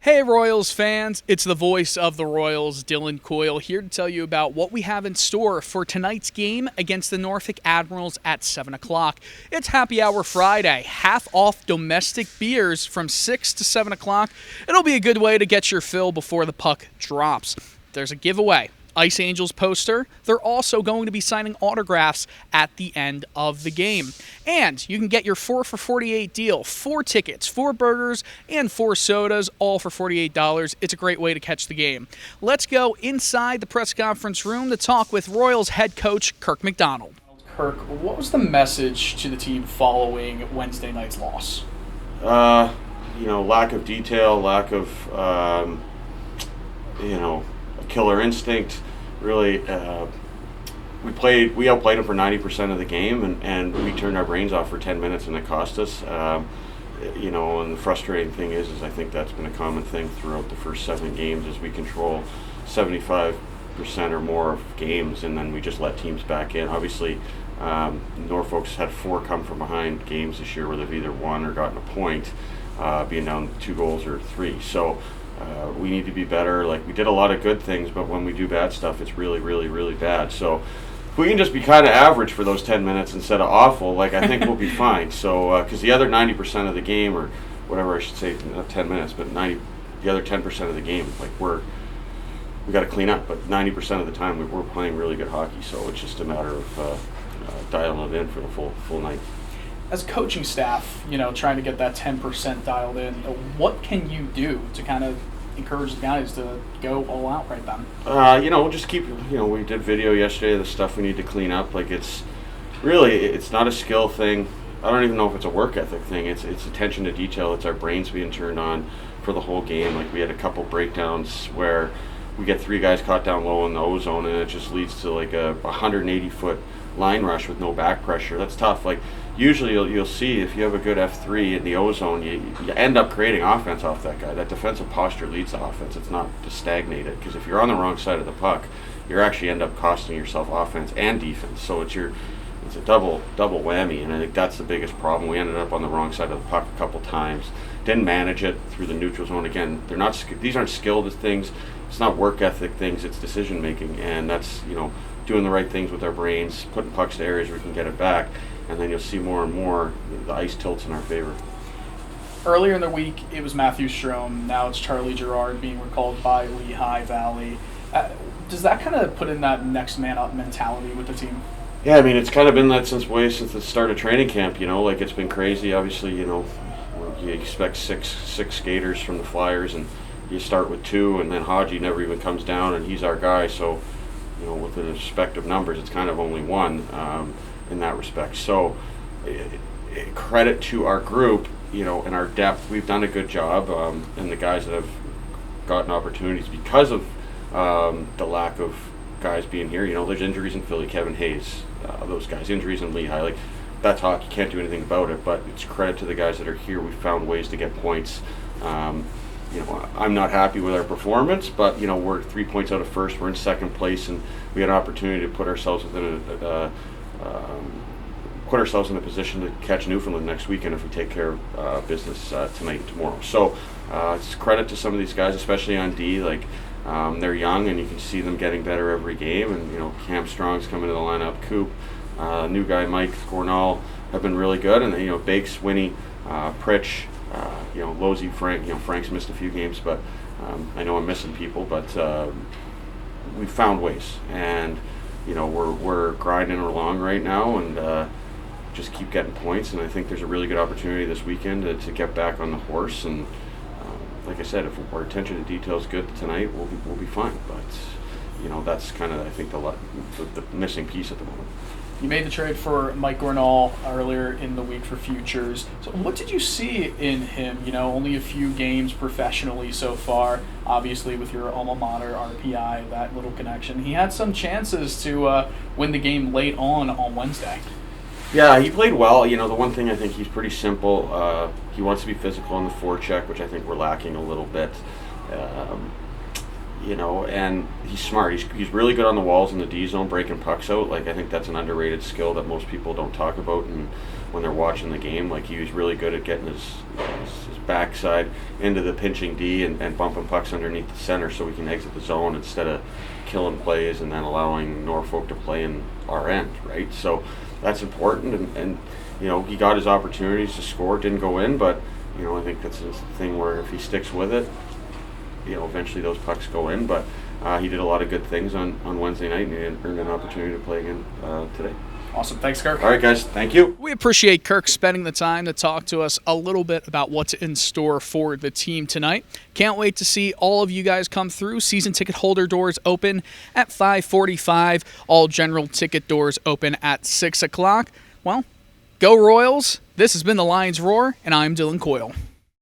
Hey Royals fans, it's the voice of the Royals, Dylan Coyle, here to tell you about what we have in store for tonight's game against the Norfolk Admirals at 7 o'clock. It's Happy Hour Friday, half off domestic beers from 6 to 7 o'clock. It'll be a good way to get your fill before the puck drops. There's a giveaway. Ice Angels poster. They're also going to be signing autographs at the end of the game. And you can get your 4 for $48 deal. 4 tickets, 4 burgers, and 4 sodas, all for $48. It's a great way to catch the game. Let's go inside the press conference room to talk with Royals head coach Kirk MacDonald. Kirk, what was the message to the team following Wednesday night's loss? Lack of detail, lack of, killer instinct. Really, we outplayed them for 90% of the game, and we turned our brains off for 10 minutes, and it cost us. And the frustrating thing is I think that's been a common thing throughout the first 7 games, is we control 75% or more of games, and then we just let teams back in. Obviously, Norfolk's had 4 come from behind games this year where they've either won or gotten a point, being down 2 goals or 3. So we need to be better. Like, we did a lot of good things, but when we do bad stuff, it's really, really, really bad. So if we can just be kind of average for those 10 minutes instead of awful, I think we'll be fine. So, because the other 90% of the game, or whatever I should say, not 10 minutes, but the other 10% of the game, we got to clean up. But 90% of the time, we're playing really good hockey. So it's just a matter of dialing it in for the full night. As coaching staff, trying to get that 10% dialed in, what can you do to kind of encourage the guys to go all out right then? We'll just keep, we did video yesterday of the stuff we need to clean up. It's not a skill thing. I don't even know if it's a work ethic thing. It's attention to detail. It's our brains being turned on for the whole game. We had a couple breakdowns where we get 3 guys caught down low in the O-zone, and it just leads to a 180-foot line rush with no back pressure. That's tough. Usually you'll see if you have a good F3 in the O-zone, you end up creating offense off that guy. That defensive posture leads to offense. It's not just stagnated, because if you're on the wrong side of the puck, you actually end up costing yourself offense and defense. So it's a double whammy, and I think that's the biggest problem. We ended up on the wrong side of the puck a couple times. Didn't manage it through the neutral zone. Again, these aren't skilled things. It's not work ethic things. It's decision making, and that's doing the right things with our brains, putting pucks to areas where we can get it back. And then you'll see more and more the ice tilts in our favor. Earlier in the week, it was Matthew Strome. Now it's Charlie Girard being recalled by Lehigh Valley. Does that kind of put in that next man up mentality with the team? Yeah, it's kind of been that since the start of training camp. It's been crazy. Obviously, you expect six skaters from the Flyers, and you start with 2, and then Haji never even comes down, and he's our guy. So, with the respective numbers, it's kind of only 1. In that respect. So credit to our group, and our depth. We've done a good job, and the guys that have gotten opportunities because of the lack of guys being here. There's injuries in Philly, Kevin Hayes, those guys, injuries in Lehigh. That's hockey, can't do anything about it, but it's credit to the guys that are here. We found ways to get points. I'm not happy with our performance, but we're 3 points out of first. We're in second place, and we had an opportunity to put ourselves in a position to catch Newfoundland next weekend if we take care of business tonight and tomorrow. So it's credit to some of these guys, especially on D. They're young, and you can see them getting better every game. And Cam Strong's coming to the lineup. Coop, new guy Mike Cornell have been really good, and Bakes, Winnie, Pritch, Losey, Frank. Frank's missed a few games, but I know I'm missing people, but we found ways, and we're grinding along right now, and just keep getting points. And I think there's a really good opportunity this weekend to get back on the horse. And like I said, if our attention to detail is good tonight, we'll be fine. But that's kind of, I think, the missing piece at the moment. You made the trade for Mike Gornall earlier in the week for futures. So what did you see in him? Only a few games professionally so far. Obviously, with your alma mater, RPI, that little connection. He had some chances to win the game late on Wednesday. Yeah, he played well. The one thing, I think he's pretty simple. He wants to be physical in the forecheck, which I think we're lacking a little bit. And he's smart. He's really good on the walls in the D zone, breaking pucks out. I think that's an underrated skill that most people don't talk about, and when they're watching the game, he was really good at getting his his backside into the pinching D and bumping pucks underneath the center so we can exit the zone instead of killing plays and then allowing Norfolk to play in our end, right? So that's important, and he got his opportunities to score, didn't go in, but I think that's a thing where if he sticks with it, eventually those pucks go in. But he did a lot of good things on Wednesday night and earned an opportunity to play again today. Awesome. Thanks, Kirk. All right, guys. Thank you. We appreciate Kirk spending the time to talk to us a little bit about what's in store for the team tonight. Can't wait to see all of you guys come through. Season ticket holder doors open at 5:45. All general ticket doors open at 6 o'clock. Well, go Royals. This has been the Lions Roar, and I'm Dylan Coyle.